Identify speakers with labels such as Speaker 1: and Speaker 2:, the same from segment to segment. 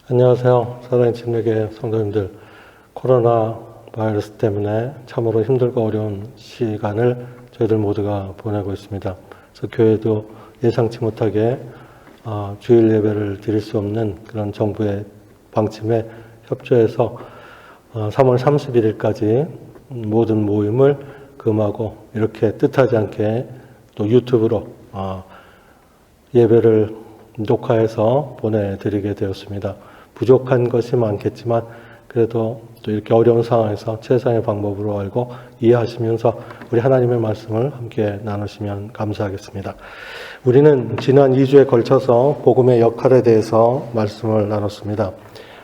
Speaker 1: 안녕하세요. 사랑의 침례교회 성도님들, 코로나 바이러스 때문에 참으로 힘들고 어려운 시간을 저희들 모두가 보내고 있습니다. 그래서 교회도 예상치 못하게 주일 예배를 드릴 수 없는 그런 정부의 방침에 협조해서 3월 31일까지 모든 모임을 금하고 이렇게 뜻하지 않게 또 유튜브로 예배를 녹화해서 보내드리게 되었습니다. 부족한 것이 많겠지만 그래도 또 이렇게 어려운 상황에서 최선의 방법으로 알고 이해하시면서 우리 하나님의 말씀을 함께 나누시면 감사하겠습니다. 우리는 지난 2주에 걸쳐서 복음의 역할에 대해서 말씀을 나눴습니다.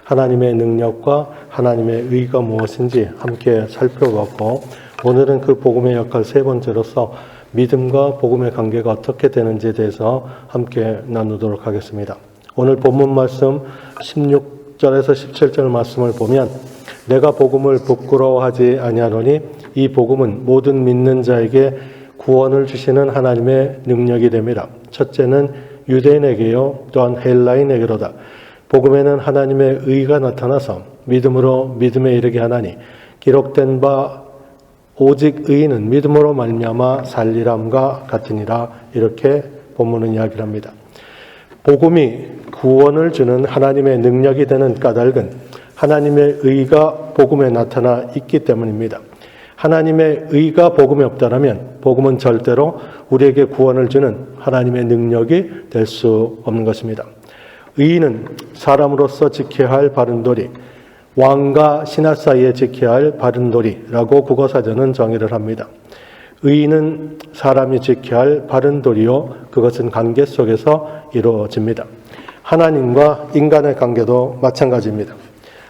Speaker 1: 하나님의 능력과 하나님의 의가 무엇인지 함께 살펴봤고, 오늘은 그 복음의 역할 세 번째로서 믿음과 복음의 관계가 어떻게 되는지에 대해서 함께 나누도록 하겠습니다. 오늘 본문 말씀 16절에서 17절 말씀을 보면, 내가 복음을 부끄러워하지 아니하노니 이 복음은 모든 믿는 자에게 구원을 주시는 하나님의 능력이 됨이라. 첫째는 유대인에게요 또한 헬라인에게로다. 복음에는 하나님의 의가 나타나서 믿음으로 믿음에 이르게 하나니, 기록된 바 오직 의인은 믿음으로 말미암아 살리람과 같으니라. 이렇게 본문은 이야기를 합니다. 복음이 구원을 주는 하나님의 능력이 되는 까닭은 하나님의 의가 복음에 나타나 있기 때문입니다. 하나님의 의가 복음에 없다면 복음은 절대로 우리에게 구원을 주는 하나님의 능력이 될 수 없는 것입니다. 의인은 사람으로서 지켜야 할 바른 도리, 왕과 신하 사이에 지켜야 할 바른 도리라고 국어사전은 정의를 합니다. 의인은 사람이 지켜야 할 바른 도리요, 그것은 관계 속에서 이루어집니다. 하나님과 인간의 관계도 마찬가지입니다.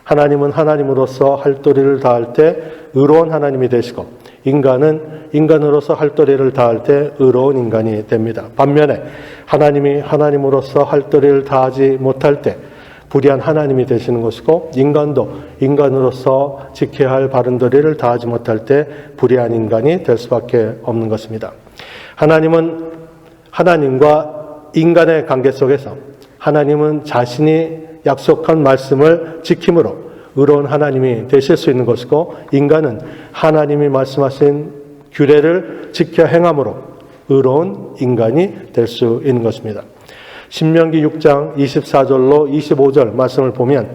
Speaker 1: 하나님은 하나님으로서 할 도리를 다할 때 의로운 하나님이 되시고, 인간은 인간으로서 할 도리를 다할 때 의로운 인간이 됩니다. 반면에 하나님이 하나님으로서 할 도리를 다하지 못할 때 불의한 하나님이 되시는 것이고, 인간도 인간으로서 지켜야 할 바른 도리를 다하지 못할 때 불의한 인간이 될 수밖에 없는 것입니다. 하나님은 하나님과 인간의 관계 속에서 하나님은 자신이 약속한 말씀을 지킴으로 의로운 하나님이 되실 수 있는 것이고, 인간은 하나님이 말씀하신 규례를 지켜 행함으로 의로운 인간이 될 수 있는 것입니다. 신명기 6장 24절로 25절 말씀을 보면,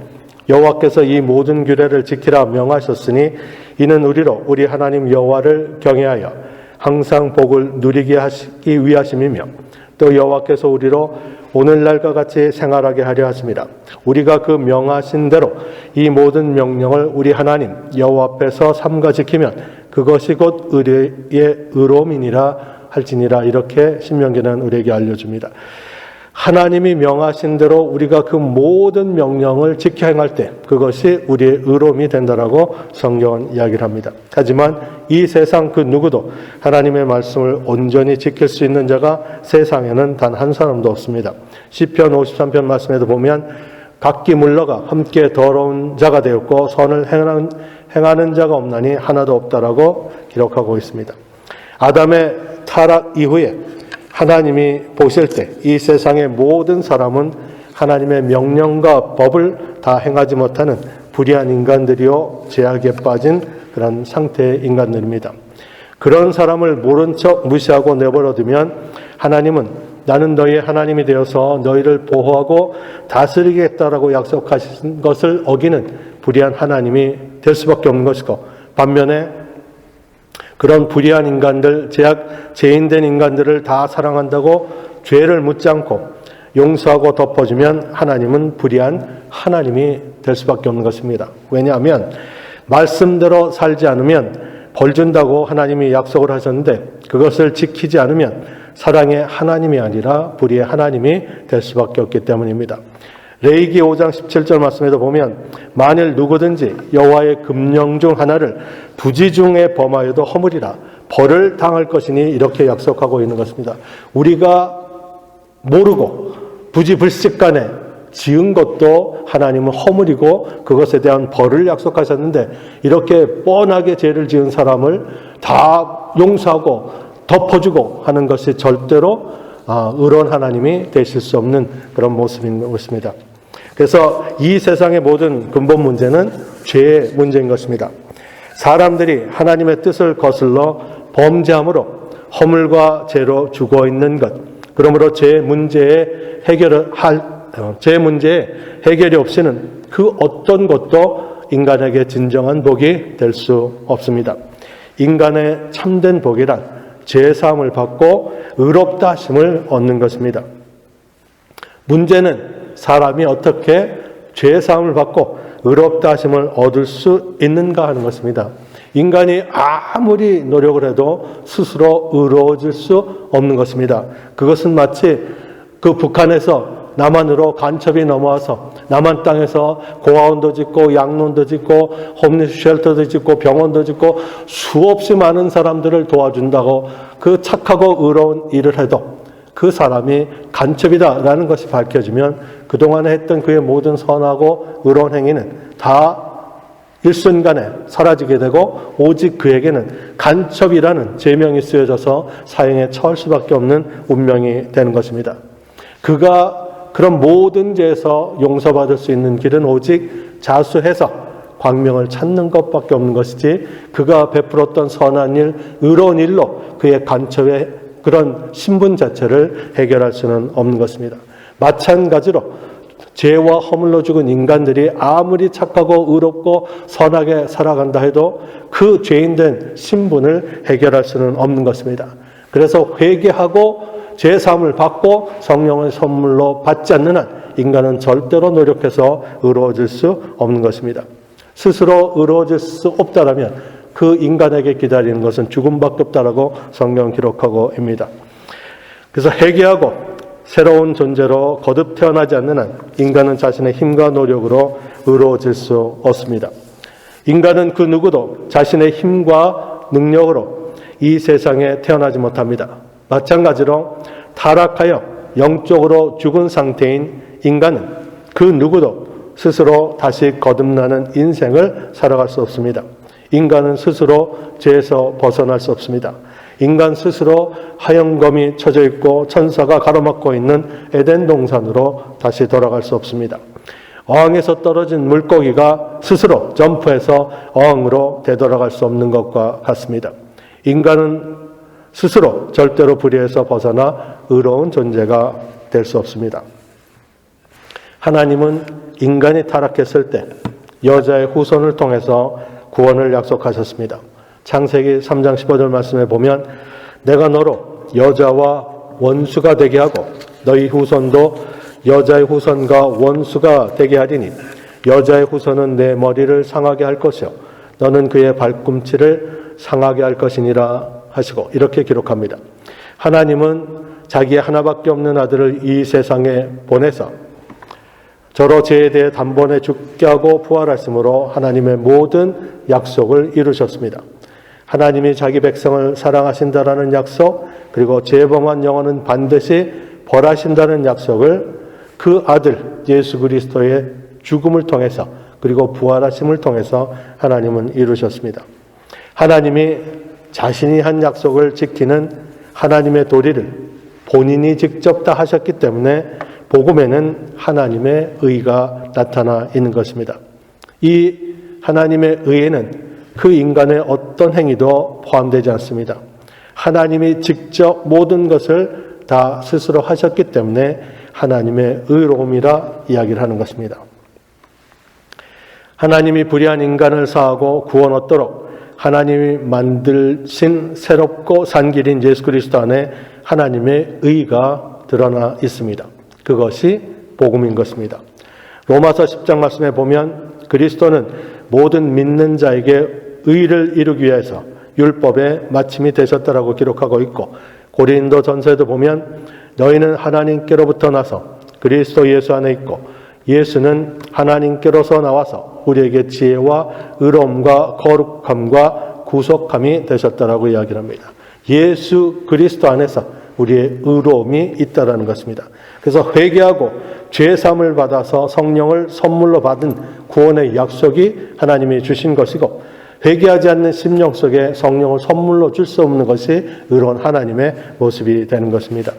Speaker 1: 여호와께서 이 모든 규례를 지키라 명하셨으니 이는 우리로 우리 하나님 여호와를 경외하여 항상 복을 누리게 하시기 위하심이며, 또 여호와께서 우리로 오늘날과 같이 생활하게 하려 하십니다. 우리가 그 명하신 대로 이 모든 명령을 우리 하나님 여호와 앞에서 삼가 지키면 그것이 곧 의의 의로움이니라 할지니라. 이렇게 신명기는 우리에게 알려줍니다. 하나님이 명하신 대로 우리가 그 모든 명령을 지켜 행할 때 그것이 우리의 의로움이 된다라고 성경은 이야기를 합니다. 하지만 이 세상 그 누구도 하나님의 말씀을 온전히 지킬 수 있는 자가 세상에는 단 한 사람도 없습니다. 시편 53편 말씀에도 보면, 각기 물러가 함께 더러운 자가 되었고 선을 행하는 자가 없나니 하나도 없다라고 기록하고 있습니다. 아담의 타락 이후에 하나님이 보실 때 이 세상의 모든 사람은 하나님의 명령과 법을 다 행하지 못하는 불의한 인간들이요, 죄악에 빠진 그런 상태의 인간들입니다. 그런 사람을 모른 척 무시하고 내버려두면 하나님은 나는 너희의 하나님이 되어서 너희를 보호하고 다스리겠다라고 약속하신 것을 어기는 불의한 하나님이 될 수밖에 없는 것이고, 반면에 그런 불의한 인간들, 죄인된 인간들을 다 사랑한다고 죄를 묻지 않고 용서하고 덮어주면 하나님은 불의한 하나님이 될 수밖에 없는 것입니다. 왜냐하면 말씀대로 살지 않으면 벌 준다고 하나님이 약속을 하셨는데 그것을 지키지 않으면 사랑의 하나님이 아니라 불의의 하나님이 될 수밖에 없기 때문입니다. 레위기 5장 17절 말씀에도 보면, 만일 누구든지 여호와의 금령 중 하나를 부지 중에 범하여도 허물이라 벌을 당할 것이니, 이렇게 약속하고 있는 것입니다. 우리가 모르고 부지불식간에 지은 것도 하나님은 허물이고 그것에 대한 벌을 약속하셨는데, 이렇게 뻔하게 죄를 지은 사람을 다 용서하고 덮어주고 하는 것이 절대로 의로운 하나님이 되실 수 없는 그런 모습인 것입니다. 그래서 이 세상의 모든 근본 문제는 죄의 문제인 것입니다. 사람들이 하나님의 뜻을 거슬러 범죄함으로 허물과 죄로 죽어 있는 것. 그러므로 죄 문제의 해결이 없이는 그 어떤 것도 인간에게 진정한 복이 될 수 없습니다. 인간의 참된 복이란 죄 사함을 받고 의롭다 하심을 얻는 것입니다. 문제는 사람이 어떻게 죄 사함을 받고 의롭다 하심을 얻을 수 있는가 하는 것입니다. 인간이 아무리 노력을 해도 스스로 의로워질 수 없는 것입니다. 그것은 마치 그 북한에서 남한으로 간첩이 넘어와서 남한 땅에서 고아원도 짓고 양론도 짓고 홈리스 쉘터도 짓고 병원도 짓고 수없이 많은 사람들을 도와준다고 그 착하고 의로운 일을 해도 그 사람이 간첩이다라는 것이 밝혀지면 그동안에 했던 그의 모든 선하고 의로운 행위는 다 일순간에 사라지게 되고 오직 그에게는 간첩이라는 죄명이 쓰여져서 사형에 처할 수밖에 없는 운명이 되는 것입니다. 그가 그런 모든 죄에서 용서받을 수 있는 길은 오직 자수해서 광명을 찾는 것밖에 없는 것이지 그가 베풀었던 선한 일, 의로운 일로 그의 간첩의 그런 신분 자체를 해결할 수는 없는 것입니다. 마찬가지로 죄와 허물로 죽은 인간들이 아무리 착하고 의롭고 선하게 살아간다 해도 그 죄인된 신분을 해결할 수는 없는 것입니다. 그래서 회개하고 죄사함을 받고 성령의 선물로 받지 않는 한 인간은 절대로 노력해서 의로워질 수 없는 것입니다. 스스로 의로워질 수 없다라면 그 인간에게 기다리는 것은 죽음밖에 없다라고 성경은 기록하고 있습니다. 그래서 회개하고 새로운 존재로 거듭 태어나지 않는 한 인간은 자신의 힘과 노력으로 의로워질 수 없습니다. 인간은 그 누구도 자신의 힘과 능력으로 이 세상에 태어나지 못합니다. 마찬가지로 타락하여 영적으로 죽은 상태인 인간은 그 누구도 스스로 다시 거듭나는 인생을 살아갈 수 없습니다. 인간은 스스로 죄에서 벗어날 수 없습니다. 인간 스스로 하영검이 쳐져 있고 천사가 가로막고 있는 에덴 동산으로 다시 돌아갈 수 없습니다. 어항에서 떨어진 물고기가 스스로 점프해서 어항으로 되돌아갈 수 없는 것과 같습니다. 인간은 스스로 절대로 불의에서 벗어나 의로운 존재가 될 수 없습니다. 하나님은 인간이 타락했을 때 여자의 후손을 통해서 구원을 약속하셨습니다. 창세기 3장 15절 말씀에 보면 내가 너로 여자와 원수가 되게 하고 너희 후손도 여자의 후손과 원수가 되게 하리니 여자의 후손은 내 머리를 상하게 할 것이요 너는 그의 발꿈치를 상하게 할 것이니라 하시고 이렇게 기록합니다. 하나님은 자기의 하나밖에 없는 아들을 이 세상에 보내서 저로 죄에 대해 단번에 죽게 하고 부활하심으로 하나님의 모든 약속을 이루셨습니다. 하나님이 자기 백성을 사랑하신다라는 약속, 그리고 죄범한 영혼은 반드시 벌하신다는 약속을 그 아들 예수 그리스도의 죽음을 통해서 그리고 부활하심을 통해서 하나님은 이루셨습니다. 하나님이 자신이 한 약속을 지키는 하나님의 도리를 본인이 직접 다 하셨기 때문에 복음에는 하나님의 의가 나타나 있는 것입니다. 이 하나님의 의에는 그 인간의 어떤 행위도 포함되지 않습니다. 하나님이 직접 모든 것을 다 스스로 하셨기 때문에 하나님의 의로움이라 이야기를 하는 것입니다. 하나님이 불의한 인간을 사하고 구원 얻도록 하나님이 만드신 새롭고 산 길인 예수 그리스도 안에 하나님의 의가 드러나 있습니다. 그것이 복음인 것입니다. 로마서 10장 말씀에 보면 그리스도는 모든 믿는 자에게 의를 이루기 위해서 율법의 마침이 되셨다라고 기록하고 있고 고린도 전서에도 보면 너희는 하나님께로부터 나서 그리스도 예수 안에 있고 예수는 하나님께로서 나와서 우리에게 지혜와 의로움과 거룩함과 구속함이 되셨다라고 이야기합니다. 예수 그리스도 안에서 우리의 의로움이 있다라는 것입니다. 그래서 회개하고 죄사함을 받아서 성령을 선물로 받은 구원의 약속이 하나님이 주신 것이고 회개하지 않는 심령 속에 성령을 선물로 줄 수 없는 것이 의로운 하나님의 모습이 되는 것입니다.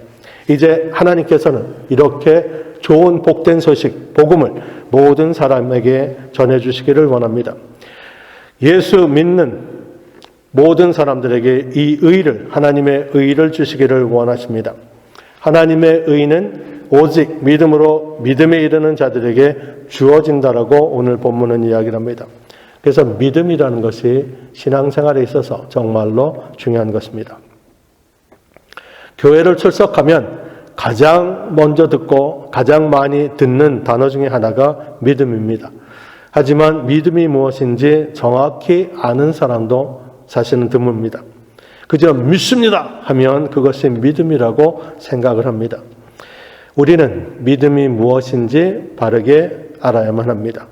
Speaker 1: 이제 하나님께서는 이렇게 좋은 복된 소식, 복음을 모든 사람에게 전해주시기를 원합니다. 예수 믿는 모든 사람들에게 이 의를, 하나님의 의를 주시기를 원하십니다. 하나님의 의는 오직 믿음으로 믿음에 이르는 자들에게 주어진다라고 오늘 본문은 이야기를 합니다. 그래서 믿음이라는 것이 신앙생활에 있어서 정말로 중요한 것입니다. 교회를 출석하면 가장 먼저 듣고 가장 많이 듣는 단어 중에 하나가 믿음입니다. 하지만 믿음이 무엇인지 정확히 아는 사람도 사실은 드뭅니다. 그저 믿습니다 하면 그것이 믿음이라고 생각을 합니다. 우리는 믿음이 무엇인지 바르게 알아야만 합니다.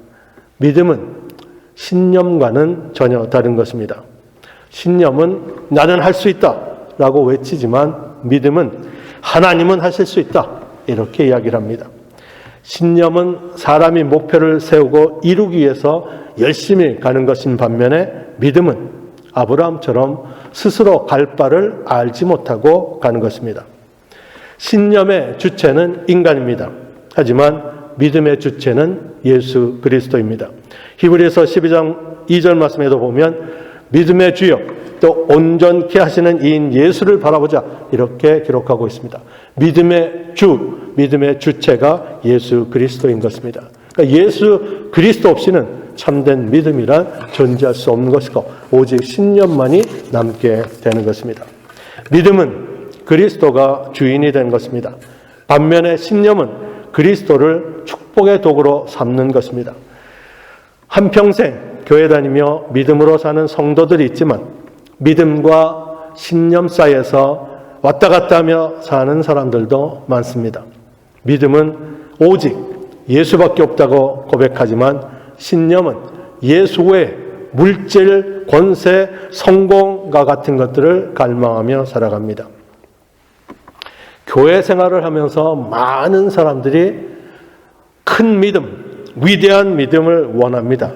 Speaker 1: 믿음은 신념과는 전혀 다른 것입니다. 신념은 나는 할 수 있다 라고 외치지만 믿음은 하나님은 하실 수 있다 이렇게 이야기를 합니다. 신념은 사람이 목표를 세우고 이루기 위해서 열심히 가는 것인 반면에 믿음은 아브라함처럼 스스로 갈 바를 알지 못하고 가는 것입니다. 신념의 주체는 인간입니다. 하지만 믿음의 주체는 예수 그리스도입니다. 히브리서 12장 2절 말씀에도 보면 믿음의 주여 또 온전케 하시는 이인 예수를 바라보자 이렇게 기록하고 있습니다. 믿음의 주, 믿음의 주체가 예수 그리스도인 것입니다. 그러니까 예수 그리스도 없이는 참된 믿음이란 존재할 수 없는 것이고 오직 신념만이 남게 되는 것입니다. 믿음은 그리스도가 주인이 된 것입니다. 반면에 신념은 그리스도를 축복의 도구로 삼는 것입니다. 한평생 교회 다니며 믿음으로 사는 성도들이 있지만 믿음과 신념 사이에서 왔다 갔다 하며 사는 사람들도 많습니다. 믿음은 오직 예수밖에 없다고 고백하지만 신념은 예수 외에 물질, 권세, 성공과 같은 것들을 갈망하며 살아갑니다. 교회 생활을 하면서 많은 사람들이 큰 믿음, 위대한 믿음을 원합니다.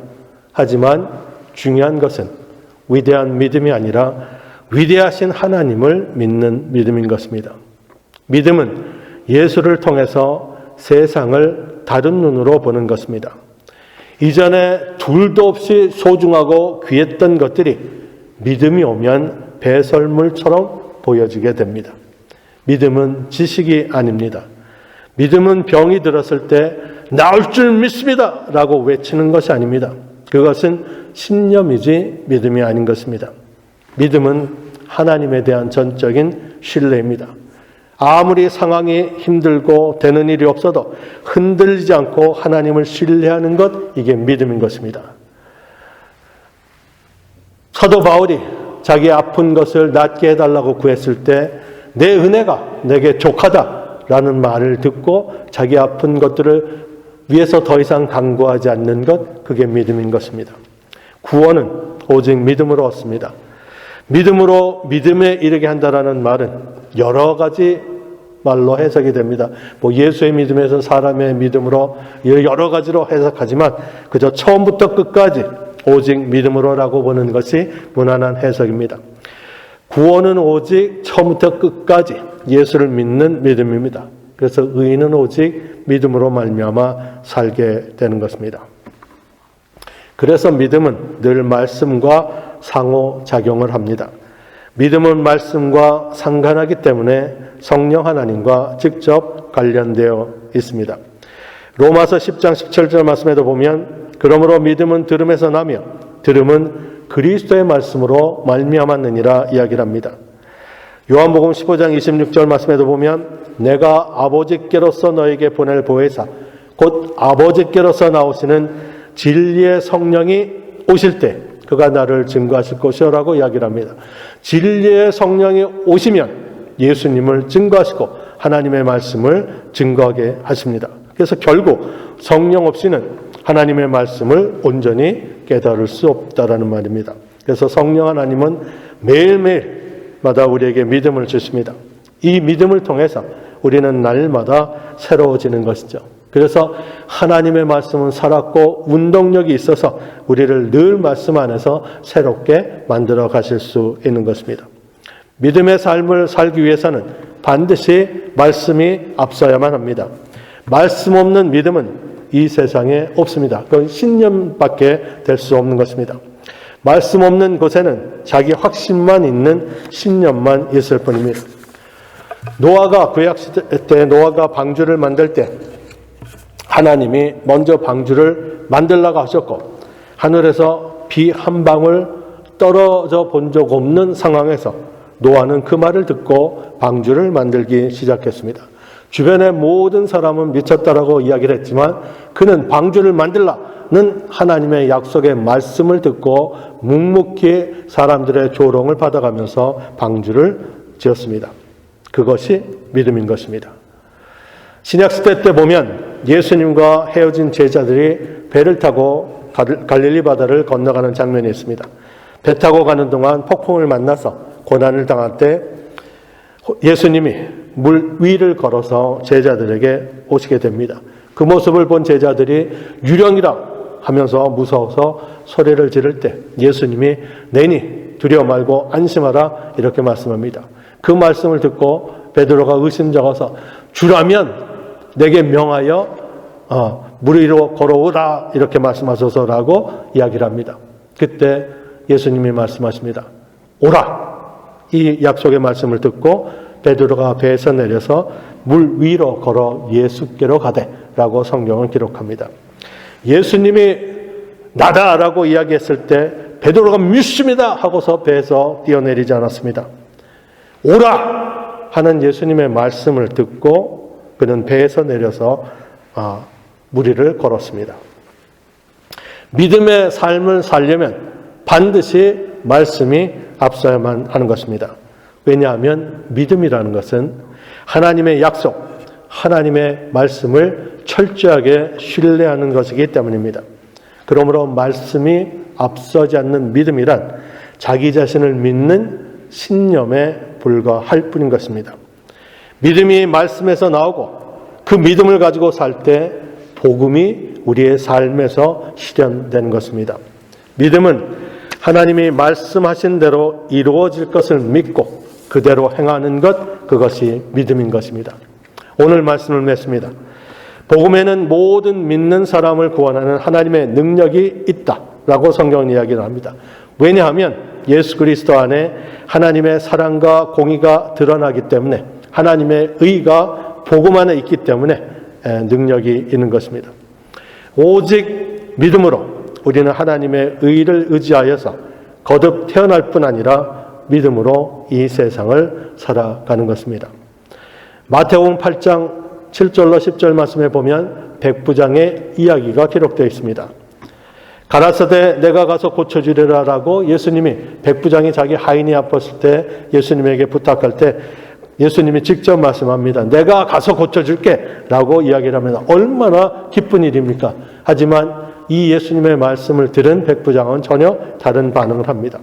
Speaker 1: 하지만 중요한 것은 위대한 믿음이 아니라 위대하신 하나님을 믿는 믿음인 것입니다. 믿음은 예수를 통해서 세상을 다른 눈으로 보는 것입니다. 이전에 둘도 없이 소중하고 귀했던 것들이 믿음이 오면 배설물처럼 보여지게 됩니다. 믿음은 지식이 아닙니다. 믿음은 병이 들었을 때 나을 줄 믿습니다 라고 외치는 것이 아닙니다. 그것은 신념이지 믿음이 아닌 것입니다. 믿음은 하나님에 대한 전적인 신뢰입니다. 아무리 상황이 힘들고 되는 일이 없어도 흔들리지 않고 하나님을 신뢰하는 것, 이게 믿음인 것입니다. 사도 바울이 자기 아픈 것을 낫게 해달라고 구했을 때 내 은혜가 내게 족하다라는 말을 듣고 자기 아픈 것들을 위해서 더 이상 간구하지 않는 것, 그게 믿음인 것입니다. 구원은 오직 믿음으로 얻습니다. 믿음으로 믿음에 이르게 한다라는 말은 여러 가지 말로 해석이 됩니다. 예수의 믿음에서 사람의 믿음으로 여러 가지로 해석하지만 그저 처음부터 끝까지 오직 믿음으로라고 보는 것이 무난한 해석입니다. 구원은 오직 처음부터 끝까지 예수를 믿는 믿음입니다. 그래서 의인은 오직 믿음으로 말미암아 살게 되는 것입니다. 그래서 믿음은 늘 말씀과 상호작용을 합니다. 믿음은 말씀과 상관하기 때문에 성령 하나님과 직접 관련되어 있습니다. 로마서 10장 17절 말씀에도 보면 그러므로 믿음은 들음에서 나며 들음은 그리스도의 말씀으로 말미암았느니라 이야기를 합니다. 요한복음 15장 26절 말씀에도 보면 내가 아버지께로서 너에게 보낼 보혜사 곧 아버지께로서 나오시는 진리의 성령이 오실 때 그가 나를 증거하실 것이라고 이야기를 합니다. 진리의 성령이 오시면 예수님을 증거하시고 하나님의 말씀을 증거하게 하십니다. 그래서 결국 성령 없이는 하나님의 말씀을 온전히 깨달을 수 없다라는 말입니다. 그래서 성령 하나님은 매일매일마다 우리에게 믿음을 주십니다. 이 믿음을 통해서 우리는 날마다 새로워지는 것이죠. 그래서 하나님의 말씀은 살았고 운동력이 있어서 우리를 늘 말씀 안에서 새롭게 만들어 가실 수 있는 것입니다. 믿음의 삶을 살기 위해서는 반드시 말씀이 앞서야만 합니다. 말씀 없는 믿음은 이 세상에 없습니다. 그건 신념밖에 될 수 없는 것입니다. 말씀 없는 곳에는 자기 확신만 있는 신념만 있을 뿐입니다. 노아가 구약시대 때 노아가 방주를 만들 때 하나님이 먼저 방주를 만들라고 하셨고 하늘에서 비 한 방울 떨어져 본 적 없는 상황에서 노아는 그 말을 듣고 방주를 만들기 시작했습니다. 주변의 모든 사람은 미쳤다라고 이야기를 했지만 그는 방주를 만들라는 하나님의 약속의 말씀을 듣고 묵묵히 사람들의 조롱을 받아가면서 방주를 지었습니다. 그것이 믿음인 것입니다. 신약시대 때 보면 예수님과 헤어진 제자들이 배를 타고 갈릴리 바다를 건너가는 장면이 있습니다. 배 타고 가는 동안 폭풍을 만나서 고난을 당할 때 예수님이 물 위를 걸어서 제자들에게 오시게 됩니다. 그 모습을 본 제자들이 유령이라 하면서 무서워서 소리를 지를 때 예수님이 내니 두려워 말고 안심하라 이렇게 말씀합니다. 그 말씀을 듣고 베드로가 의심적어서 주라면 내게 명하여 물 위로 걸어오라 이렇게 말씀하셔서라고 이야기를 합니다. 그때 예수님이 말씀하십니다. 오라! 이 약속의 말씀을 듣고 베드로가 배에서 내려서 물 위로 걸어 예수께로 가되라고 성경을 기록합니다. 예수님이 나다라고 이야기했을 때 베드로가 믿습니다 하고서 배에서 뛰어내리지 않았습니다. 오라 하는 예수님의 말씀을 듣고 그는 배에서 내려서 물 위를 걸었습니다. 믿음의 삶을 살려면 반드시 말씀이 앞서야만 하는 것입니다. 왜냐하면 믿음이라는 것은 하나님의 약속, 하나님의 말씀을 철저하게 신뢰하는 것이기 때문입니다. 그러므로 말씀이 앞서지 않는 믿음이란 자기 자신을 믿는 신념에 불과할 뿐인 것입니다. 믿음이 말씀에서 나오고 그 믿음을 가지고 살 때 복음이 우리의 삶에서 실현되는 것입니다. 믿음은 하나님이 말씀하신 대로 이루어질 것을 믿고 그대로 행하는 것, 그것이 믿음인 것입니다. 오늘 말씀을 맺습니다. 복음에는 모든 믿는 사람을 구원하는 하나님의 능력이 있다라고 성경은 이야기를 합니다. 왜냐하면 예수 그리스도 안에 하나님의 사랑과 공의가 드러나기 때문에 하나님의 의가 복음 안에 있기 때문에 능력이 있는 것입니다. 오직 믿음으로 우리는 하나님의 의를 의지하여서 거듭 태어날 뿐 아니라 믿음으로 이 세상을 살아가는 것입니다. 마태복음 8장 7절로 10절 말씀에 보면 백부장의 이야기가 기록되어 있습니다. 가라사대 내가 가서 고쳐주리라라고 예수님이 백부장이 자기 하인이 아팠을 때 예수님에게 부탁할 때 예수님이 직접 말씀합니다. 내가 가서 고쳐줄게 라고 이야기를 합니다. 얼마나 기쁜 일입니까? 하지만 이 예수님의 말씀을 들은 백부장은 전혀 다른 반응을 합니다.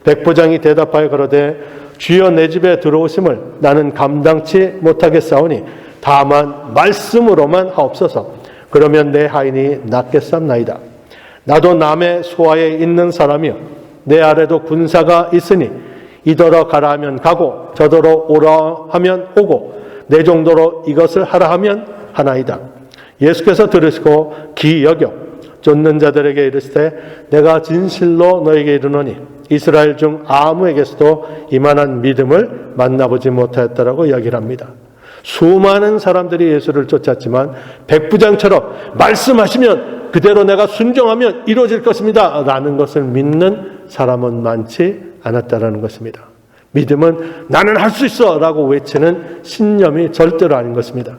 Speaker 1: 백부장이 대답하여 가로되 주여 내 집에 들어오심을 나는 감당치 못하겠사오니 다만 말씀으로만 하옵소서. 그러면 내 하인이 낫겠사옵나이다. 나도 남의 소하에 있는 사람이요 내 아래도 군사가 있으니 이더러 가라 하면 가고 저더러 오라 하면 오고 내 정도로 이것을 하라 하면 하나이다. 예수께서 들으시고 기 여겨 쫓는 자들에게 이르시되 내가 진실로 너에게 이르노니 이스라엘 중 아무에게서도 이만한 믿음을 만나보지 못하였다라고 이야기를 합니다. 수많은 사람들이 예수를 쫓았지만 백부장처럼 말씀하시면 그대로 내가 순종하면 이루어질 것입니다 라는 것을 믿는 사람은 많지 않았다라는 것입니다. 믿음은 나는 할 수 있어 라고 외치는 신념이 절대로 아닌 것입니다.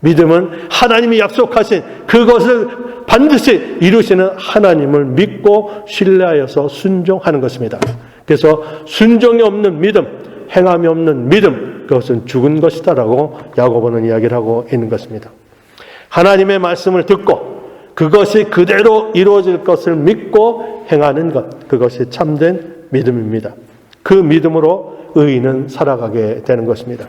Speaker 1: 믿음은 하나님이 약속하신 그것을 반드시 이루시는 하나님을 믿고 신뢰하여서 순종하는 것입니다. 그래서 순종이 없는 믿음, 행함이 없는 믿음, 그것은 죽은 것이다라고 야고보는 이야기를 하고 있는 것입니다. 하나님의 말씀을 듣고 그것이 그대로 이루어질 것을 믿고 행하는 것, 그것이 참된 믿음입니다. 그 믿음으로 의인은 살아가게 되는 것입니다.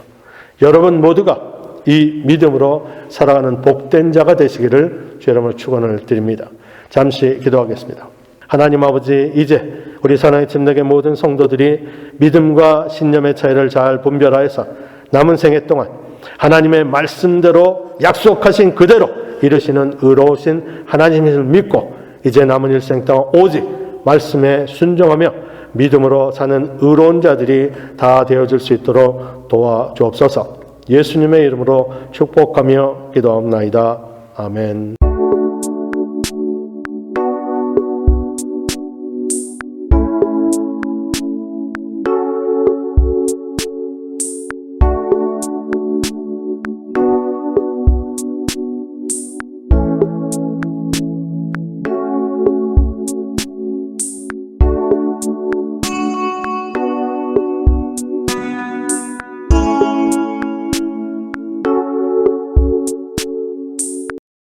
Speaker 1: 여러분 모두가 이 믿음으로 살아가는 복된 자가 되시기를 주 여러분을 축원을 드립니다. 잠시 기도하겠습니다. 하나님 아버지, 이제 우리 사랑의 침례의 모든 성도들이 믿음과 신념의 차이를 잘 분별하여서
Speaker 2: 남은 생애 동안 하나님의 말씀대로 약속하신 그대로 이루시는 의로우신 하나님을 믿고 이제 남은 일생 동안 오직 말씀에 순종하며 믿음으로 사는 의로운 자들이 다 되어줄 수 있도록 도와주옵소서. 예수님의 이름으로 축복하며 기도합나이다. 아멘.